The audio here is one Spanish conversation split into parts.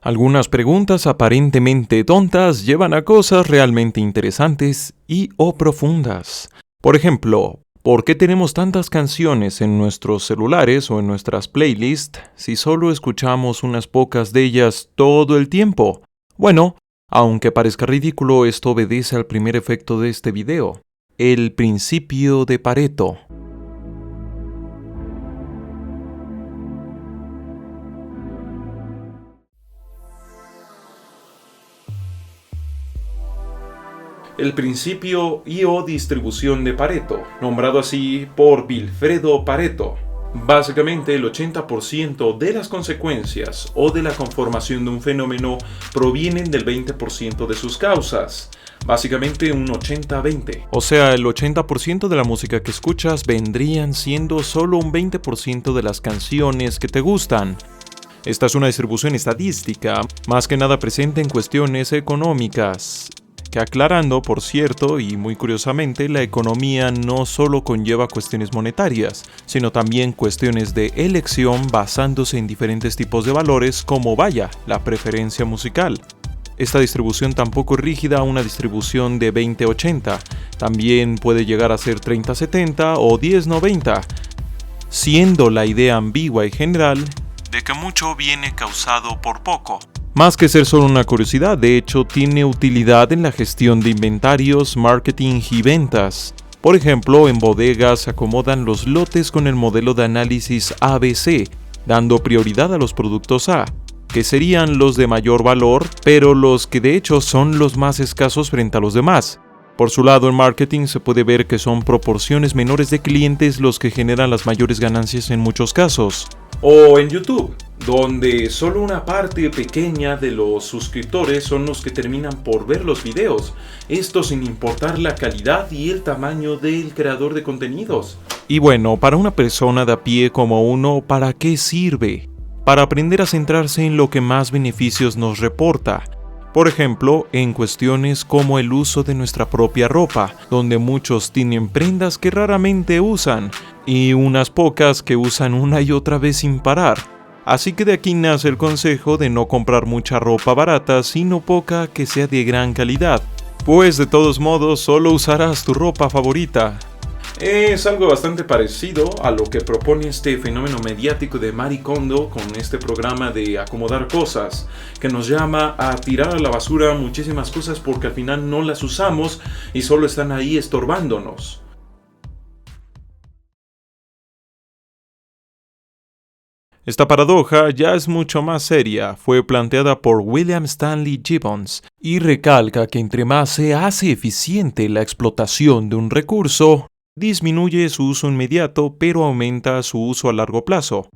Algunas preguntas aparentemente tontas llevan a cosas realmente interesantes y o profundas. Por ejemplo, ¿por qué tenemos tantas canciones en nuestros celulares o en nuestras playlists si solo escuchamos unas pocas de ellas todo el tiempo? Bueno, aunque parezca ridículo, esto obedece al primer efecto de este video, el principio de Pareto. El principio y/o distribución de Pareto, nombrado así por Vilfredo Pareto. Básicamente, el 80% de las consecuencias o de la conformación de un fenómeno provienen del 20% de sus causas. Básicamente un 80-20. O sea, el 80% de la música que escuchas vendrían siendo solo un 20% de las canciones que te gustan. Esta es una distribución estadística, más que nada presente en cuestiones económicas. Que aclarando, por cierto, y muy curiosamente, la economía no solo conlleva cuestiones monetarias, sino también cuestiones de elección basándose en diferentes tipos de valores como la preferencia musical. Esta distribución tampoco es rígida a una distribución de 20-80, también puede llegar a ser 30-70 o 10-90, siendo la idea ambigua y general de que mucho viene causado por poco. Más que ser solo una curiosidad, de hecho tiene utilidad en la gestión de inventarios, marketing y ventas. Por ejemplo, en bodegas se acomodan los lotes con el modelo de análisis ABC, dando prioridad a los productos A, que serían los de mayor valor, pero los que de hecho son los más escasos frente a los demás. Por su lado, en marketing se puede ver que son proporciones menores de clientes los que generan las mayores ganancias en muchos casos. O en YouTube, donde solo una parte pequeña de los suscriptores son los que terminan por ver los videos, esto sin importar la calidad y el tamaño del creador de contenidos. Y bueno, para una persona de a pie como uno, ¿para qué sirve? Para aprender a centrarse en lo que más beneficios nos reporta. Por ejemplo, en cuestiones como el uso de nuestra propia ropa, donde muchos tienen prendas que raramente usan, y unas pocas que usan una y otra vez sin parar. Así que de aquí nace el consejo de no comprar mucha ropa barata, sino poca que sea de gran calidad, pues de todos modos solo usarás tu ropa favorita. Es algo bastante parecido a lo que propone este fenómeno mediático de Marie Kondo con este programa de acomodar cosas, que nos llama a tirar a la basura muchísimas cosas porque al final no las usamos y solo están ahí estorbándonos. Esta paradoja ya es mucho más seria, fue planteada por William Stanley Gibbons y recalca que entre más se hace eficiente la explotación de un recurso, disminuye su uso inmediato pero aumenta su uso a largo plazo.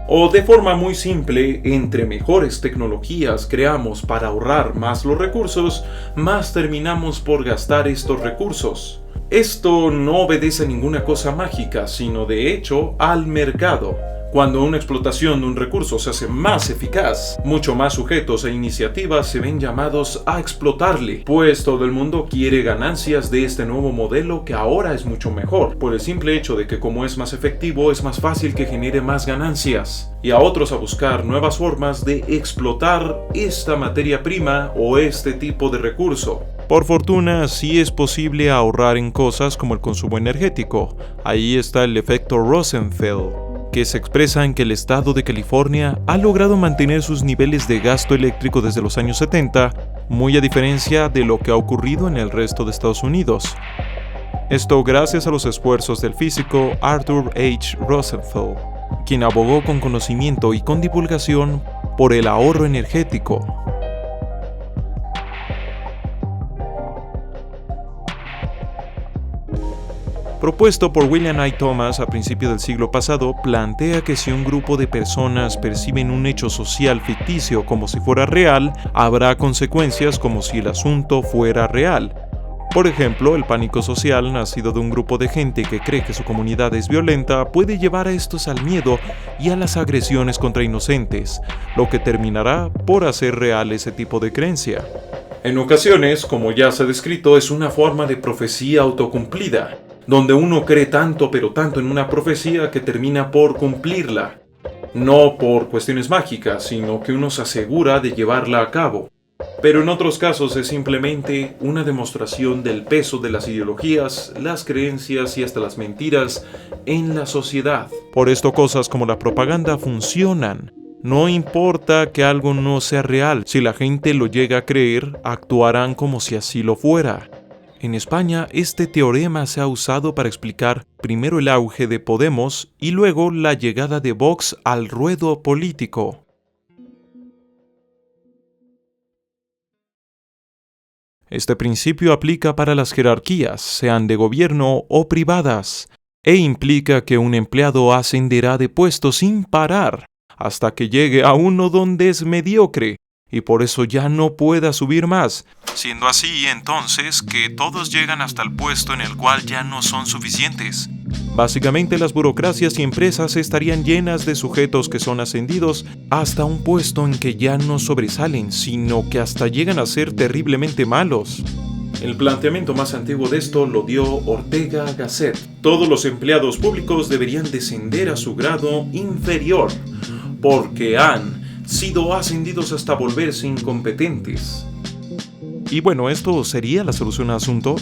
O de forma muy simple, entre mejores tecnologías creamos para ahorrar más los recursos, más terminamos por gastar estos recursos. Esto no obedece a ninguna cosa mágica, sino de hecho al mercado. Cuando una explotación de un recurso se hace más eficaz, mucho más sujetos e iniciativas se ven llamados a explotarle, pues todo el mundo quiere ganancias de este nuevo modelo que ahora es mucho mejor, por el simple hecho de que como es más efectivo es más fácil que genere más ganancias, y a otros a buscar nuevas formas de explotar esta materia prima o este tipo de recurso. Por fortuna, sí es posible ahorrar en cosas como el consumo energético. Ahí está el efecto Rosenfeld, que se expresa en que el estado de California ha logrado mantener sus niveles de gasto eléctrico desde los años 70, muy a diferencia de lo que ha ocurrido en el resto de Estados Unidos. Esto gracias a los esfuerzos del físico Arthur H. Rosenfeld, quien abogó con conocimiento y con divulgación por el ahorro energético. Propuesto por William I. Thomas a principios del siglo pasado, plantea que si un grupo de personas perciben un hecho social ficticio como si fuera real, habrá consecuencias como si el asunto fuera real. Por ejemplo, el pánico social, nacido de un grupo de gente que cree que su comunidad es violenta, puede llevar a estos al miedo y a las agresiones contra inocentes, lo que terminará por hacer real ese tipo de creencia. En ocasiones, como ya se ha descrito, es una forma de profecía autocumplida, donde uno cree tanto pero tanto en una profecía que termina por cumplirla. no por cuestiones mágicas, sino que uno se asegura de llevarla a cabo. Pero en otros casos es simplemente una demostración del peso de las ideologías, las creencias y hasta las mentiras en la sociedad. Por esto cosas como la propaganda funcionan. No importa que algo no sea real, si la gente lo llega a creer, actuarán como si así lo fuera. En España, este teorema se ha usado para explicar primero el auge de Podemos y luego la llegada de Vox al ruedo político. Este principio aplica para las jerarquías, sean de gobierno o privadas, e implica que un empleado ascenderá de puesto sin parar hasta que llegue a uno donde es mediocre y por eso ya no pueda subir más, siendo así entonces que todos llegan hasta el puesto en el cual ya no son suficientes. Básicamente las burocracias y empresas estarían llenas de sujetos que son ascendidos hasta un puesto en que ya no sobresalen, sino que hasta llegan a ser terriblemente malos. El planteamiento más antiguo de esto lo dio Ortega Gasset. Todos los empleados públicos deberían descender a su grado inferior, porque han sido ascendidos hasta volverse incompetentes. Y bueno, ¿esto sería la solución al asunto?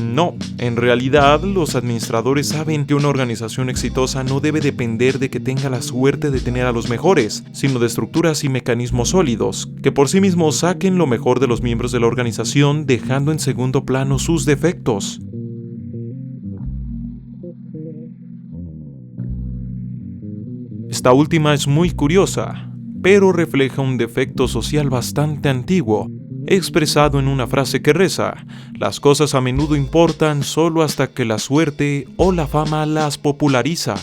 No, en realidad los administradores saben que una organización exitosa no debe depender de que tenga la suerte de tener a los mejores, sino de estructuras y mecanismos sólidos, que por sí mismos saquen lo mejor de los miembros de la organización, dejando en segundo plano sus defectos. Esta última es muy curiosa, pero refleja un defecto social bastante antiguo, expresado en una frase que reza: las cosas a menudo importan solo hasta que la suerte o la fama las populariza.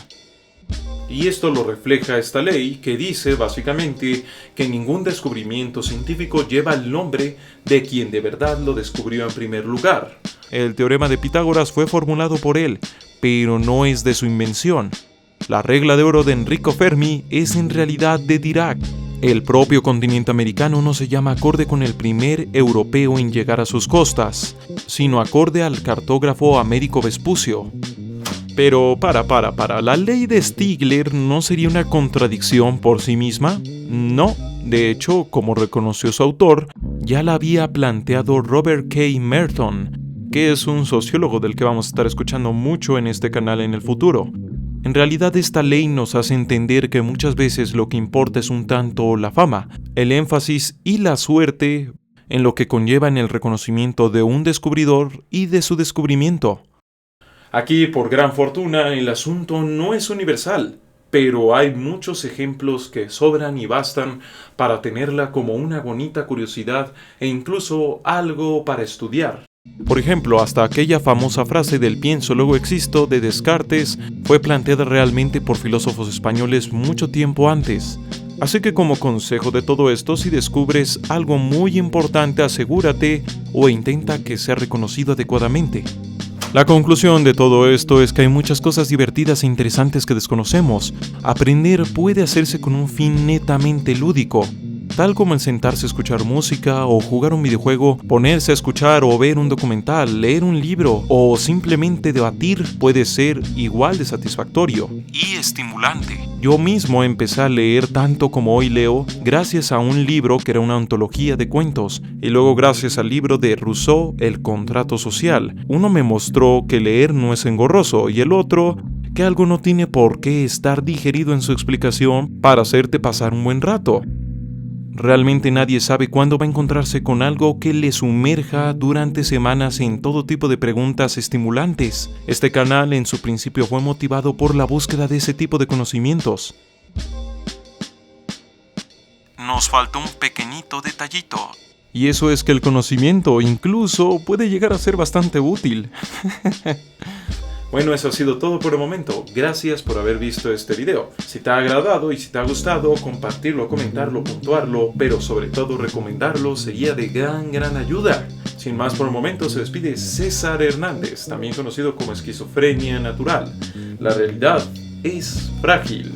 Y esto lo refleja esta ley que dice básicamente que ningún descubrimiento científico lleva el nombre de quien de verdad lo descubrió en primer lugar. El teorema de Pitágoras fue formulado por él, pero no es de su invención. La regla de oro de Enrico Fermi es en realidad de Dirac. El propio continente americano no se llama acorde con el primer europeo en llegar a sus costas, sino acorde al cartógrafo Américo Vespucio. Pero ¿la ley de Stigler no sería una contradicción por sí misma? No, de hecho, como reconoció su autor, ya la había planteado Robert K. Merton, que es un sociólogo del que vamos a estar escuchando mucho en este canal en el futuro. En realidad esta ley nos hace entender que muchas veces lo que importa es un tanto la fama, el énfasis y la suerte en lo que conlleva en el reconocimiento de un descubridor y de su descubrimiento. Aquí, por gran fortuna, el asunto no es universal, pero hay muchos ejemplos que sobran y bastan para tenerla como una bonita curiosidad e incluso algo para estudiar. Por ejemplo, hasta aquella famosa frase del pienso luego existo de Descartes fue planteada realmente por filósofos españoles mucho tiempo antes. Así que como consejo de todo esto, si descubres algo muy importante, asegúrate o intenta que sea reconocido adecuadamente. La conclusión de todo esto es que hay muchas cosas divertidas e interesantes que desconocemos. Aprender puede hacerse con un fin netamente lúdico, tal como el sentarse a escuchar música o jugar un videojuego, ponerse a escuchar o ver un documental, leer un libro o simplemente debatir puede ser igual de satisfactorio y estimulante. Yo mismo empecé a leer tanto como hoy leo gracias a un libro que era una antología de cuentos y luego gracias al libro de Rousseau, El contrato social. Uno me mostró que leer no es engorroso y el otro que algo no tiene por qué estar digerido en su explicación para hacerte pasar un buen rato. Realmente nadie sabe cuándo va a encontrarse con algo que le sumerja durante semanas en todo tipo de preguntas estimulantes. Este canal en su principio fue motivado por la búsqueda de ese tipo de conocimientos. Nos faltó un pequeñito detallito. Y eso es que el conocimiento incluso puede llegar a ser bastante útil. Bueno, eso ha sido todo por el momento. Gracias por haber visto este video. Si te ha agradado y si te ha gustado, compartirlo, comentarlo, puntuarlo, pero sobre todo recomendarlo sería de gran ayuda. Sin más por el momento, se despide César Hernández, también conocido como Esquizofrenia Natural. La realidad es frágil.